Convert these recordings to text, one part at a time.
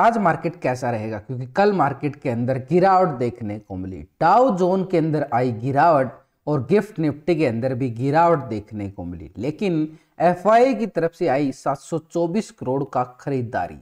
आज मार्केट कैसा रहेगा, क्योंकि कल मार्केट के अंदर गिरावट देखने को मिली। डाउ जोन के अंदर आई गिरावट और गिफ्ट निफ्टी के अंदर भी गिरावट देखने को मिली, लेकिन एफआई की तरफ से आई 724 करोड़ का खरीदारी,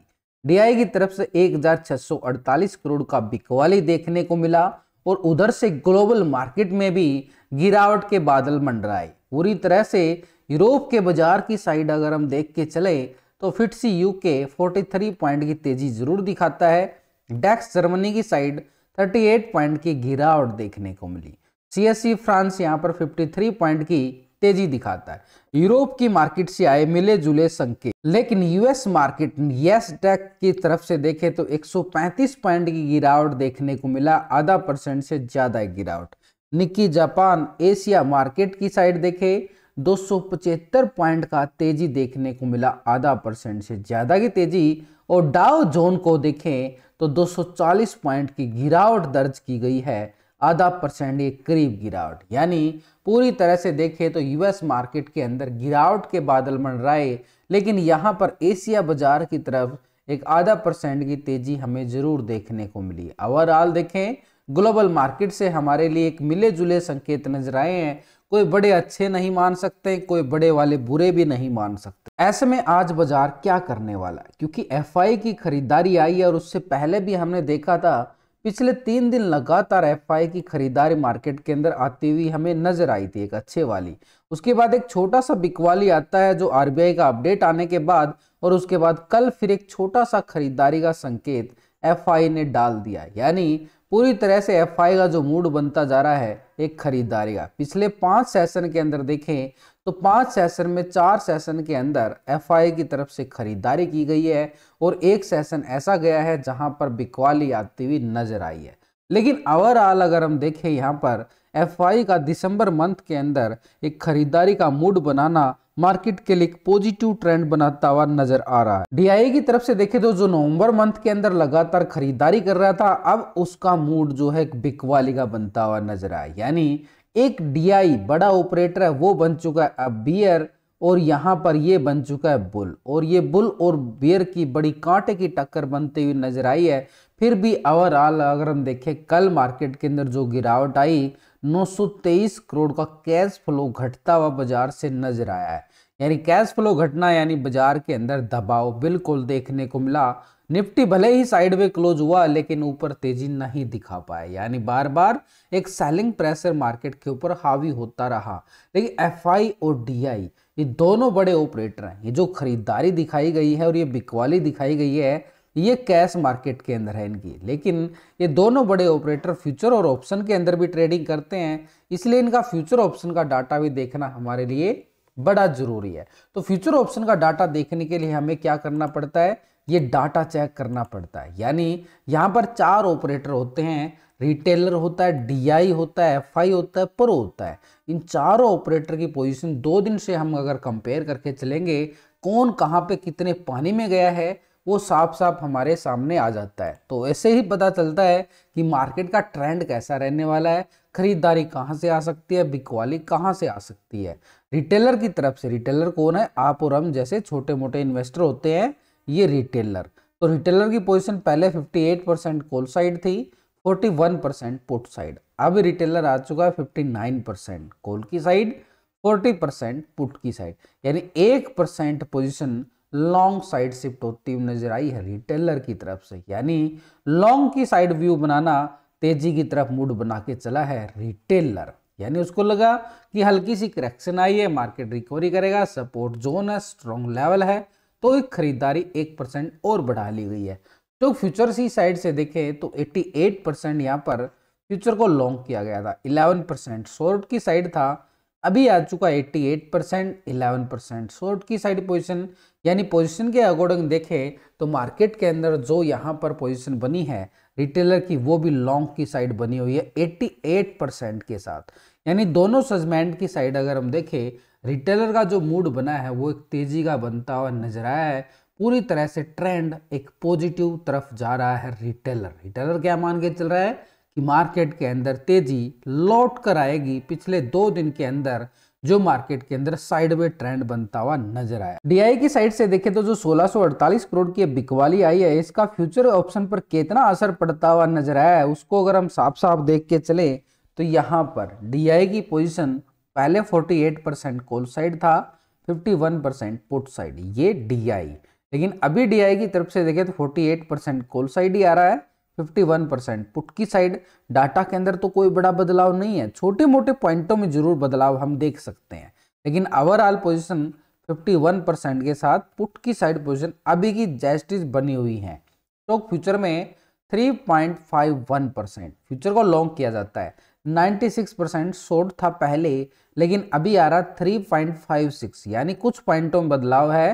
डीआई की तरफ से 1648 करोड़ का बिकवाली देखने को मिला और उधर से ग्लोबल मार्केट में भी गिरावट के बादल मंडराए। पूरी तरह से यूरोप के बाजार की साइड अगर हम देख के चले तो फिट्सी यूके 43 पॉइंट की तेजी जरूर दिखाता है। डेक्स जर्मनी की साइड 38 पॉइंट की गिरावट देखने को मिली। सीएसई फ्रांस यहां पर 53 पॉइंट की तेजी दिखाता है। यूरोप की मार्केट से आए मिले जुले संकेत, लेकिन यूएस मार्केट येसडेक की तरफ से देखें तो 135 पॉइंट की गिरावट देखने को मिला, आधा % से ज्यादा गिरावट। निक्की जापान एशिया मार्केट की साइड देखे 275 पॉइंट का तेजी देखने को मिला, आधा % से ज्यादा की तेजी। और डाउ जोन को देखें तो 240 पॉइंट की गिरावट दर्ज की गई है, आधा % के करीब गिरावट। यानी पूरी तरह से देखें तो यूएस मार्केट के अंदर गिरावट के बादल मंडराए, लेकिन यहां पर एशिया बाजार की तरफ एक आधा % की तेजी हमें जरूर देखने को मिली। ओवरऑल देखें ग्लोबल मार्केट से हमारे लिए एक मिले जुले संकेत नजर आए हैं। कोई बड़े अच्छे नहीं मान सकते, कोई बड़े वाले बुरे भी नहीं मान सकते। ऐसे में आज बाजार क्या करने वाला है, क्योंकि एफआई की खरीदारी आई है और उससे पहले भी हमने देखा था पिछले 3 दिन लगातार एफआई की खरीदारी मार्केट के अंदर आती हुई हमें नजर आई थी, एक अच्छे वाली। उसके बाद एक छोटा सा बिकवाली आता है जो आरबीआई का अपडेट आने के बाद, और उसके बाद कल फिर एक छोटा सा खरीदारी का संकेत एफआई ने डाल दिया। यानी पूरी तरह से एफआई का जो मूड बनता जा रहा है एक खरीदारी का। पिछले 5 सेशन के अंदर देखें तो 5 सेशन में 4 सेशन के अंदर एफआई की तरफ से खरीदारी की गई है और एक सेशन ऐसा गया है जहां पर बिकवाली आती हुई नजर आई है। लेकिन ओवरऑल अगर हम देखें यहाँ पर एफआई का दिसंबर मंथ के अंदर एक खरीदारी का मूड बनाना मार्केट के लिए एक पॉजिटिव ट्रेंड बनाता हुआ नजर आ रहा है। डीआई की तरफ से देखें तो जो नवंबर मंथ के अंदर लगातार खरीदारी कर रहा था, अब उसका मूड जो है बिकवाली का बनता हुआ नजर आया। यानी एक डीआई बड़ा ऑपरेटर है वो बन चुका है अब बियर, और यहाँ पर ये बन चुका है बुल, और ये बुल और बियर की बड़ी कांटे की टक्कर बनती हुई नजर आई है। फिर भी ओवरऑल अगर हम देखें कल मार्केट के अंदर जो गिरावट आई 923 करोड़ का कैश फ्लो घटता हुआ बाजार से नजर आया है। यानी कैश फ्लो घटना यानी बाजार के अंदर दबाव बिल्कुल देखने को मिला। निफ्टी भले ही साइडवे क्लोज हुआ लेकिन ऊपर तेजी नहीं दिखा पाया, यानी बार बार एक सेलिंग प्रेशर मार्केट के ऊपर हावी होता रहा। लेकिन एफआई और डीआई ये दोनों बड़े ऑपरेटर हैं। ये जो खरीदारी दिखाई गई है और ये बिकवाली दिखाई गई है ये कैश मार्केट के अंदर है इनकी, लेकिन ये दोनों बड़े ऑपरेटर फ्यूचर और ऑप्शन के अंदर भी ट्रेडिंग करते हैं, इसलिए इनका फ्यूचर ऑप्शन का डाटा भी देखना हमारे लिए बड़ा जरूरी है। तो फ्यूचर ऑप्शन का डाटा देखने के लिए हमें क्या करना पड़ता है, ये डाटा चेक करना पड़ता है। यानी यहाँ पर 4 ऑपरेटर होते हैं, रिटेलर होता है, डीआई होता है, एफआई होता है, प्रो होता है। इन चारों ऑपरेटर की पोजीशन 2 दिन से हम अगर कंपेयर करके चलेंगे कौन कहाँ पे कितने पानी में गया है वो साफ साफ हमारे सामने आ जाता है। तो ऐसे ही पता चलता है कि मार्केट का ट्रेंड कैसा रहने वाला है, खरीदारी कहाँ से आ सकती है, बिकवाली कहाँ से आ सकती है। रिटेलर की तरफ से, रिटेलर कौन है, आप और हम जैसे छोटे मोटे इन्वेस्टर होते हैं, ये रिटेलर। तो रिटेलर की पोजीशन पहले 58% कॉल साइड थी, 41% पुट साइड। अब रिटेलर आ चुका है 59% कॉल की साइड, 40% पुट की साइड, यानी 1% पोजीशन लॉन्ग साइड शिफ्ट होती हुई नजर आई है रिटेलर की तरफ से। यानी लॉन्ग की साइड व्यू बनाना तेजी की तरफ मूड बना के चला है रिटेलर। यानी उसको लगा कि हल्की सी करेक्शन आई है, मार्केट रिकवरी करेगा, सपोर्ट जोन है, स्ट्रॉन्ग लेवल है, तो एक खरीदारी 1% और बढ़ा ली गई है। तो फ्यूचर की साइड से देखें तो 88% यहाँ पर फ्यूचर को लॉन्ग किया गया था, 11% शॉर्ट की साइड था, अभी आ चुका 88%, 11% शॉर्ट की साइड पोजीशन। यानी पोजीशन के अकॉर्डिंग देखें तो मार्केट के अंदर जो यहाँ पर पोजीशन बनी है रिटेलर की वो भी लॉन्ग की साइड बनी हुई है 88% के साथ। यानी दोनों सेगमेंट की साइड अगर हम देखें रिटेलर का जो मूड बना है वो एक तेजी का बनता हुआ नजर आया है। पूरी तरह से ट्रेंड एक पॉजिटिव तरफ जा रहा है। रिटेलर क्या मान के चल रहा है कि मार्केट के अंदर तेजी लौट कर आएगी। पिछले 2 दिन के अंदर जो मार्केट के अंदर साइडवे ट्रेंड बनता हुआ नजर आया। डीआई की साइड से देखें तो जो 1648 करोड़ की बिकवाली आई है, इसका फ्यूचर ऑप्शन पर कितना असर पड़ता हुआ नजर आया है, उसको अगर हम साफ साफ देख के चले तो यहाँ पर डीआई की पोजीशन पहले 48% कॉल साइड था, 51% पुट साइड, ये डीआई। लेकिन अभी डीआई की तरफ से देखें तो 48% कॉल साइड ही आ रहा है, 51% पुट की साइड। डाटा के अंदर तो कोई बड़ा बदलाव नहीं है, छोटे मोटे पॉइंटों में जरूर बदलाव हम देख सकते हैं, लेकिन ओवरऑल पोजीशन 51% के साथ पुट की साइड पोजीशन अभी की जैस्टिस बनी हुई है। स्टॉक फ्यूचर में 3.51% फ्यूचर को लॉन्ग किया जाता है। 96% शॉर्ट था पहले, लेकिन अभी आ रहा 3.56, यानी कुछ पॉइंटों में बदलाव है।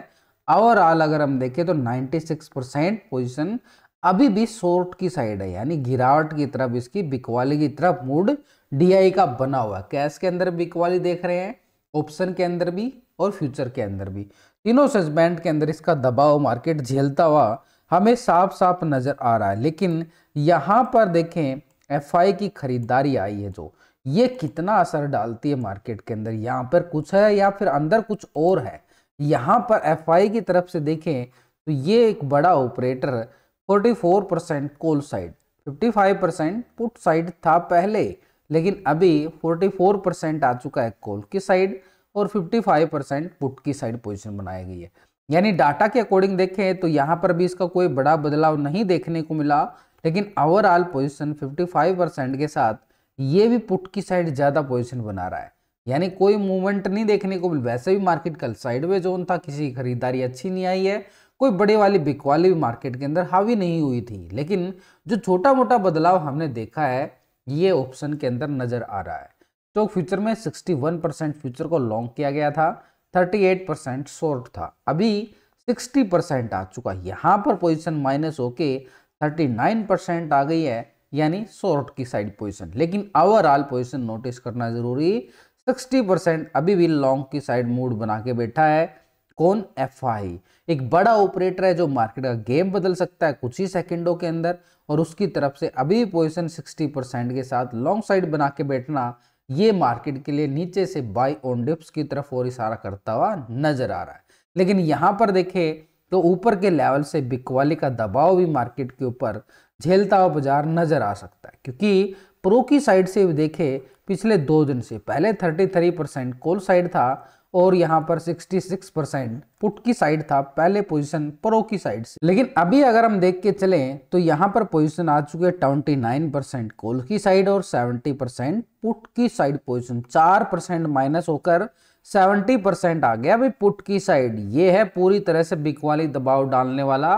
ओवरऑल अगर हम देखें तो 96% पोजीशन अभी भी शॉर्ट की साइड है, यानी गिरावट की तरफ, इसकी बिकवाली की तरफ मूड डीआई का बना हुआ है। कैश के अंदर बिकवाली देख रहे हैं, ऑप्शन के अंदर भी और फ्यूचर के अंदर भी, तीनों सेगमेंट के अंदर इसका दबाव मार्केट झेलता हुआ हमें साफ साफ नजर आ रहा है। लेकिन यहाँ पर देखें एफआई की खरीदारी आई है, जो ये कितना असर डालती है मार्केट के अंदर, यहाँ पर कुछ है या फिर अंदर कुछ और है। यहाँ पर एफआई की तरफ से देखें तो ये एक बड़ा operator 44% call side, 55% put side था पहले, लेकिन अभी 44% आ चुका है कॉल की साइड और 55% पुट की साइड पोजीशन बनाई गई है। यानी डाटा के अकॉर्डिंग देखें तो यहाँ पर भी इसका कोई बड़ा बदलाव नहीं देखने को मिला, लेकिन ओवरऑल पोजीशन 55% के साथ ये भी पुट की साइड ज़्यादा पोजीशन बना रहा है, यानी कोई मूवमेंट नहीं देखने को मिला। वैसे भी मार्केट कल साइडवे जोन था, किसी खरीदारी अच्छी नहीं आई है, कोई बड़े वाली बिकवाली भी मार्केट के अंदर हावी नहीं हुई थी। लेकिन जो छोटा मोटा बदलाव हमने देखा है ये ऑप्शन के अंदर नजर आ रहा है। तो फ्यूचर में 61% फ्यूचर को लॉन्ग किया गया था, 38% शॉर्ट था, अभी 60% आ चुका है। यहाँ पर पोजीशन माइनस होके 39% आ गई है, यानी शॉर्ट की साइड पोजीशन। लेकिन ओवरऑल पोजीशन नोटिस करना जरूरी, 60% अभी भी लॉन्ग की साइड मूड बना के बैठा है। कौन? एफआई, एक बड़ा ऑपरेटर है जो मार्केट का गेम बदल सकता है कुछ ही सेकंडों के अंदर, और उसकी तरफ से अभी पोजीशन 60% के साथ लॉन्ग साइड बना के बैठना, ये मार्केट के लिए नीचे से बाय ऑन डिप्स की तरफ और इशारा करता हुआ नजर आ रहा है। लेकिन यहाँ पर देखें तो ऊपर के लेवल से बिकवाली का दबाव भी मार्केट के ऊपर झेलता हुआ बाजार नजर आ सकता है, क्योंकि प्रो की साइड से देखें पिछले 2 दिन से पहले 33% कॉल साइड था और यहाँ पर 66% पुट की साइड था पहले पोजीशन प्रो की साइड से। लेकिन अभी अगर हम देख के चलें तो यहाँ पर पोजीशन आ चुके 29% कॉल की साइड और 70% पुट की साइड पोजीशन, 4% माइनस होकर 70% आ गया भाई पुट की साइड। ये है पूरी तरह से बिकवाली दबाव डालने वाला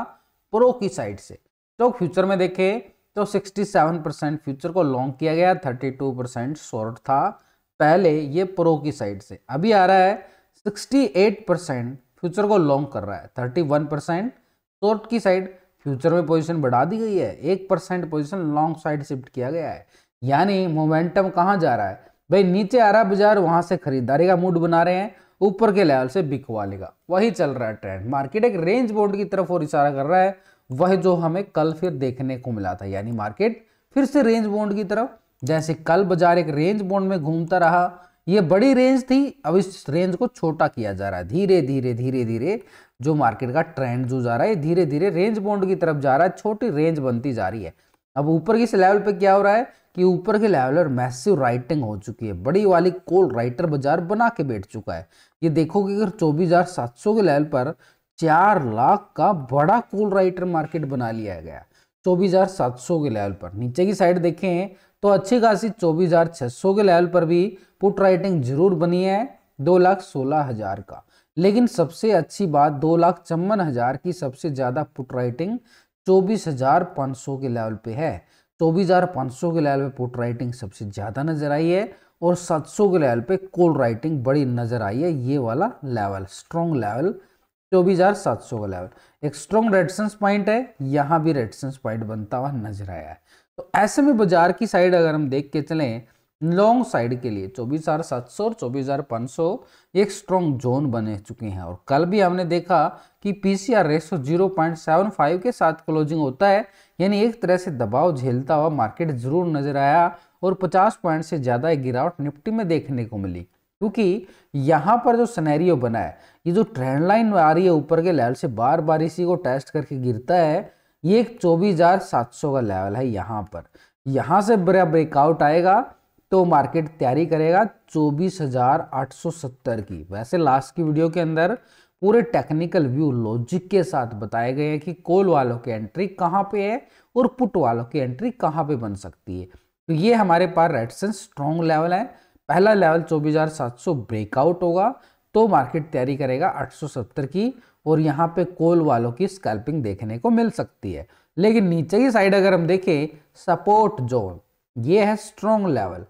प्रो की साइड से। तो फ्यूचर में देखें तो 67% फ्यूचर को लॉन्ग किया गया, 32% शॉर्ट था पहले ये प्रो की साइड से, अभी आ रहा है 68% फ्यूचर को लॉन्ग कर रहा है, 31% शॉर्ट की साइड। फ्यूचर में पोजीशन बढ़ा दी गई है, 1% पोजीशन लॉन्ग साइड शिफ्ट किया गया है। यानी मोमेंटम कहाँ जा रहा है भाई? नीचे आ रहा है बाजार, वहां से खरीदारी का मूड बना रहे हैं, ऊपर के लेवल से बिकवाली का वही चल रहा है ट्रेंड। मार्केट एक रेंज बोर्ड की तरफ और इशारा कर रहा है, वह जो हमें कल फिर देखने को मिला था, यानी मार्केट फिर से रेंज बोर्ड की तरफ, जैसे कल बाजार एक रेंज बोर्ड में घूमता रहा, ये बड़ी रेंज थी, अब इस रेंज को छोटा किया जा रहा है धीरे धीरे धीरे धीरे। जो मार्केट का ट्रेंड जो जा रहा है धीरे धीरे रेंज बोर्ड की तरफ जा रहा है, छोटी रेंज बनती जा रही है। अब ऊपर की लेवल पे क्या हो रहा है कि ऊपर के लेवल पर मैसिव राइटिंग हो चुकी है, बड़ी वाली कॉल राइटर बाजार बना के बैठ चुका है। ये देखोगे अगर 24,700 के लेवल पर 4 लाख का बड़ा कॉल राइटर मार्केट बना लिया गया 24,700 के लेवल पर। नीचे की साइड देखें तो अच्छी खासी 24,600 के लेवल पर भी पुट राइटिंग जरूर बनी है 2,16,000 का। लेकिन सबसे अच्छी बात 2,54,000 की सबसे ज्यादा पुट राइटिंग 24,500 के लेवल पे है। 24,500 के लेवल पे पुट राइटिंग सबसे ज्यादा नजर आई है और 700 के लेवल पे कॉल राइटिंग बड़ी नजर आई है। ये वाला लेवल स्ट्रॉन्ग लेवल 24,700 का लेवल एक स्ट्रॉन्ग रेजिस्टेंस पॉइंट है, यहाँ भी रेजिस्टेंस पॉइंट बनता हुआ नजर आया है। तो ऐसे में बाजार की साइड अगर हम देख के चलें लॉन्ग साइड के लिए 24,700 और 24,500 एक स्ट्रॉन्ग जोन बने चुके हैं। और कल भी हमने देखा कि पीसीआर रेशो 0.75 के साथ क्लोजिंग होता है, यानी एक तरह से दबाव झेलता हुआ मार्केट जरूर नजर आया और 50 पॉइंट से ज्यादा गिरावट निफ्टी में देखने को मिली। क्योंकि यहाँ पर जो सिनेरियो बना है, ये जो ट्रेंड लाइन आ रही है ऊपर के लेवल से बार बार इसी को टेस्ट करके गिरता है, ये एक 24,700 का लेवल है। यहाँ पर यहाँ से बड़ा ब्रेकआउट आएगा तो मार्केट तैयारी करेगा 24,870 की। वैसे लास्ट की वीडियो के अंदर पूरे टेक्निकल व्यू लॉजिक के साथ बताए गए हैं कि कॉल वालों की एंट्री कहाँ पे है और पुट वालों की एंट्री कहाँ पे बन सकती है। तो ये हमारे पास रेजिस्टेंस स्ट्रॉन्ग लेवल है। पहला लेवल 24,700 ब्रेकआउट होगा तो मार्केट तैयारी करेगा 870 की, और यहाँ पे कॉल वालों की स्कैल्पिंग देखने को मिल सकती है। लेकिन नीचे की साइड अगर हम देखें, सपोर्ट जोन ये है स्ट्रॉन्ग लेवल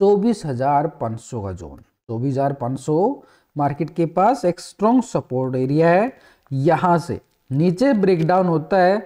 24,500 का जोन। 24,500 मार्केट के पास एक स्ट्रॉन्ग सपोर्ट एरिया है। यहाँ से नीचे ब्रेकडाउन होता है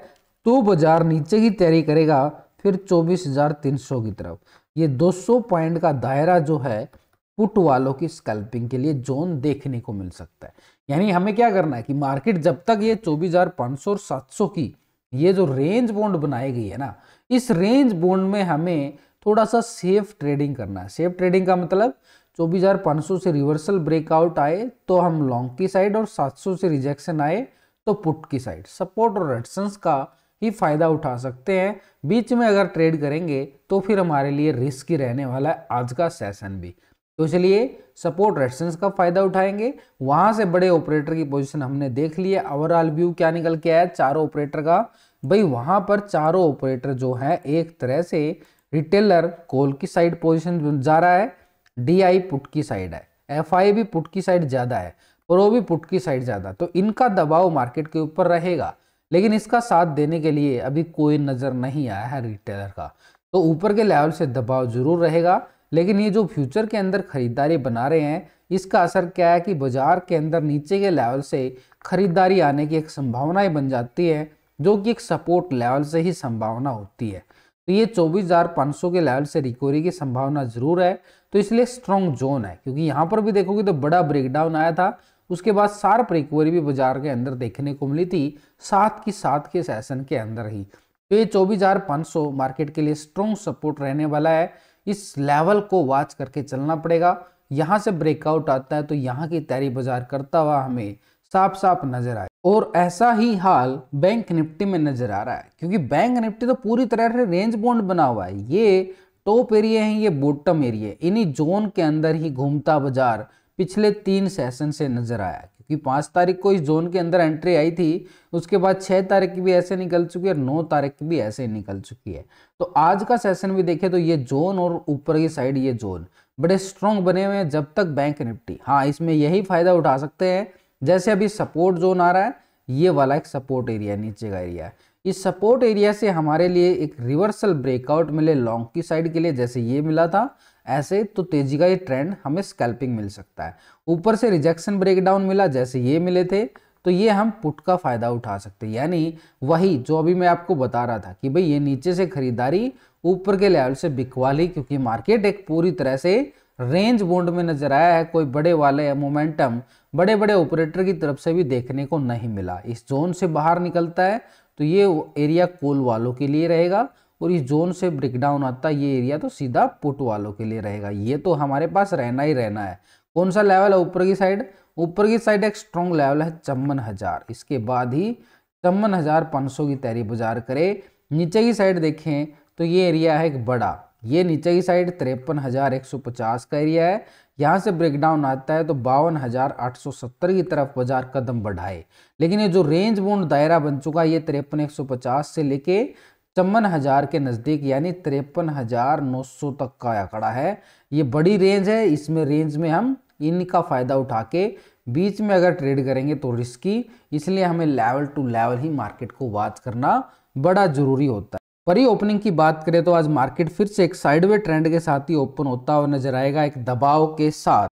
तो बाजार नीचे की तैयारी करेगा फिर 24,300 की तरफ। ये 200 पॉइंट का दायरा जो है पुट वालों की स्कैल्पिंग के लिए जोन देखने को मिल सकता है। यानी हमें क्या करना है कि मार्केट जब तक ये 24,500 और 700 की ये जो रेंज बॉन्ड बनाई गई है ना, इस रेंज बॉन्ड में हमें थोड़ा सा सेफ ट्रेडिंग करना है। सेफ ट्रेडिंग का मतलब 24,500 से रिवर्सल ब्रेकआउट आए तो हम लॉन्ग की साइड, और 700 से रिजेक्शन आए तो पुट की साइड सपोर्ट और रेजिस्टेंस का ही फायदा उठा सकते हैं। बीच में अगर ट्रेड करेंगे तो फिर हमारे लिए रिस्क ही रहने वाला है आज का सेशन भी। तो इसलिए सपोर्ट रेजिस्टेंस का फायदा उठाएंगे। वहां से बड़े ऑपरेटर की पोजीशन हमने देख ली है। ओवरऑल व्यू क्या निकल के आया चारों ऑपरेटर का, भाई वहां पर चारों ऑपरेटर जो है एक तरह से रिटेलर कॉल की साइड पोजीशन जा रहा है, DI पुट की साइड है, FI भी पुट की साइड ज्यादा है, प्रो भी पुट की साइड ज्यादा। तो इनका दबाव मार्केट के ऊपर रहेगा, लेकिन इसका साथ देने के लिए अभी कोई नजर नहीं आया है रिटेलर का। तो ऊपर के लेवल से दबाव जरूर रहेगा, लेकिन ये जो फ्यूचर के अंदर खरीदारी बना रहे हैं इसका असर क्या है कि बाजार के अंदर नीचे के लेवल से खरीदारी आने की एक संभावना बन जाती है, जो कि एक सपोर्ट लेवल से ही संभावना होती है। तो ये 24,500 के लेवल से रिकवरी की संभावना जरूर है। तो इसलिए स्ट्रॉन्ग जोन है, क्योंकि यहाँ पर भी देखोगे तो बड़ा ब्रेकडाउन आया था, उसके बाद शार्प रिकवरी भी बाजार के अंदर देखने को मिली थी साथ के सेशन के अंदर ही। तो ये 24,500 मार्केट के लिए स्ट्रॉन्ग सपोर्ट रहने वाला है। इस लेवल को वॉच करके चलना पड़ेगा। यहाँ से ब्रेकआउट आता है तो यहाँ की तैयारी बाजार करता हुआ हमें साफ साफ नजर आए। और ऐसा ही हाल बैंक निफ्टी में नजर आ रहा है, क्योंकि बैंक निफ्टी तो पूरी तरह से रेंज बॉन्ड बना हुआ है। ये टॉप एरिया है, ये बॉटम एरिया, इन्हीं जोन के अंदर ही घूमता बाजार पिछले 3 सेशन से नजर आया। क्योंकि 5 तारीख को इस जोन के अंदर एंट्री आई थी, उसके बाद 6 तारीख की भी ऐसे निकल चुकी है और 9 तारीख की भी ऐसे निकल चुकी है। तो आज का सेशन भी देखें तो ये जोन और ऊपर की साइड ये जोन बड़े स्ट्रॉन्ग बने हुए हैं जब तक बैंक निफ्टी, हाँ इसमें यही फायदा उठा सकते हैं। जैसे अभी सपोर्ट जोन आ रहा है, ये वाला एक सपोर्ट एरिया नीचे का एरिया है। इस सपोर्ट एरिया से हमारे लिए एक रिवर्सल ब्रेकआउट मिले लॉन्ग की साइड के लिए, जैसे ये मिला था ऐसे, तो तेजी का ये ट्रेंड हमें स्कैल्पिंग मिल सकता है। ऊपर से रिजेक्शन ब्रेकडाउन मिला जैसे ये मिले थे, तो ये हम पुट का फायदा उठा सकते हैं। यानी वही जो अभी मैं आपको बता रहा था कि भाई ये नीचे से खरीदारी ऊपर के लेवल से बिकवाली, क्योंकि मार्केट एक पूरी तरह से रेंज बॉन्ड में नजर आया है। कोई बड़े वाले मोमेंटम बड़े बड़े ऑपरेटर की तरफ से भी देखने को नहीं मिला। इस जोन से बाहर निकलता है तो ये एरिया कॉल वालों के लिए रहेगा, और इस जोन से ब्रेकडाउन आता है ये एरिया तो सीधा पुट वालों के लिए रहेगा। ये तो हमारे पास रहना ही रहना है। कौन सा लेवल है ऊपर की साइड? ऊपर की साइड एक स्ट्रॉन्ग लेवल है 54,000, इसके बाद ही 54,500 की तैयारी बाजार करे। नीचे की साइड देखें तो ये एरिया है एक बड़ा, ये नीचे की साइड 53,150 का एरिया है। यहाँ से ब्रेकडाउन आता है तो 52,870 की तरफ बाजार कदम बढ़ाए। लेकिन ये जो रेंज बॉन्ड दायरा बन चुका है ये 53,150 से लेके 54,000 के नजदीक, यानी 53,900 तक का आंकड़ा है। ये बड़ी रेंज है, इसमें रेंज में हम इनका फायदा उठा के बीच में अगर ट्रेड करेंगे तो रिस्की, इसलिए हमें लेवल टू लेवल ही मार्केट को वॉच करना बड़ा जरूरी होता है। परी ओपनिंग की बात करें तो आज मार्केट फिर से एक साइडवे ट्रेंड के साथ ही ओपन होता हुआ नजर आएगा, एक दबाव के साथ।